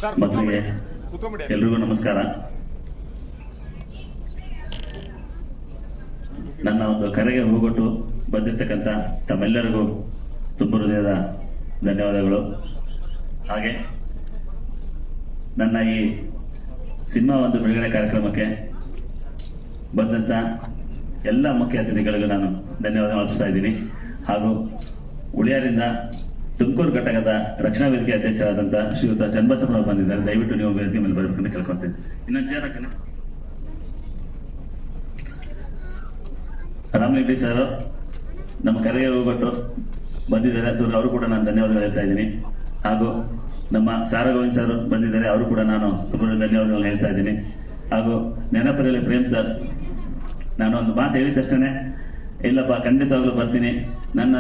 ಮೊದಲಿಗೆ ಎಲ್ರಿಗೂ ನಮಸ್ಕಾರ. ನನ್ನ ಒಂದು ಕರೆಗೆ ಹೋಗೊಟ್ಟು ಬಂದಿರತಕ್ಕಂಥ ತಮ್ಮೆಲ್ಲರಿಗೂ ತುಂಬ ಹೃದಯದ ಧನ್ಯವಾದಗಳು. ಹಾಗೆ ನನ್ನ ಈ ಸಿನಿಮಾ ಒಂದು ಬಿಡುಗಡೆ ಕಾರ್ಯಕ್ರಮಕ್ಕೆ ಬಂದಂತ ಎಲ್ಲ ಮುಖ್ಯ ಅತಿಥಿಗಳಿಗೂ ನಾನು ಧನ್ಯವಾದ ಅರ್ಪಿಸ್ತಾ ಇದ್ದೀನಿ. ಹಾಗೂ ಉಳಿಯಾರಿಂದ ತುಮಕೂರು ಘಟಕದ ರಕ್ಷಣಾ ವೇದಿಕೆ ಅಧ್ಯಕ್ಷರಾದಂತಹ ಶ್ರೀಯುತ ಚನ್ನಬಸಪ್ಪನವರು ಬಂದಿದ್ದಾರೆ. ದಯವಿಟ್ಟು ನೀವು ವೇದಿಕೆ ಮೇಲೆ ಬರಬೇಕಂತ ಕೇಳ್ಕೊಳ್ತೇನೆ. ಇನ್ನೊಂದು ಚೇರ್ ಹಾಕಿ. ರಾಮಲಿಂಗಡಿ ಸರ್ ನಮ್ಮ ಕರೆಗೆ ಹೋಗ್ಬಿಟ್ಟು ಬಂದಿದ್ದಾರೆ, ಅವರು ಕೂಡ ನಾನು ಧನ್ಯವಾದಗಳು ಹೇಳ್ತಾ ಇದ್ದೀನಿ. ಹಾಗೂ ನಮ್ಮ ಸಾರಗೋವಿಂದ್ ಸರ್ ಬಂದಿದ್ದಾರೆ, ಅವರು ಕೂಡ ನಾನು ತುಂಬ ಧನ್ಯವಾದಗಳನ್ನು ಹೇಳ್ತಾ ಇದ್ದೀನಿ. ಹಾಗೂ ನೆನಪರಲ್ಲಿ ಪ್ರೇಮ್ ಸರ್, ನಾನು ಒಂದು ಮಾತು ಹೇಳಿದ ತಕ್ಷಣ ಇಲ್ಲಪ್ಪ ಖಂಡಿತವಾಗ್ಲೂ ಬರ್ತೀನಿ, ನನ್ನ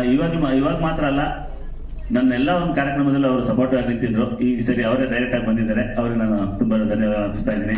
ಇವಾಗ ಮಾತ್ರ ಅಲ್ಲ, ನನ್ನ ಎಲ್ಲ ಒಂದು ಕಾರ್ಯಕ್ರಮದಲ್ಲೂ ಅವರು ಸಪೋರ್ಟ್ ಆಗಿ ನಿಂತಿದ್ರು. ಈ ಸರಿ ಅವರೇ ಡೈರೆಕ್ಟ್ ಆಗಿ ಬಂದಿದ್ದಾರೆ, ಅವ್ರಿಗೆ ನಾನು ತುಂಬಾ ಧನ್ಯವಾದ ಅರ್ಪಿಸ್ತಾ ಇದ್ದೀನಿ.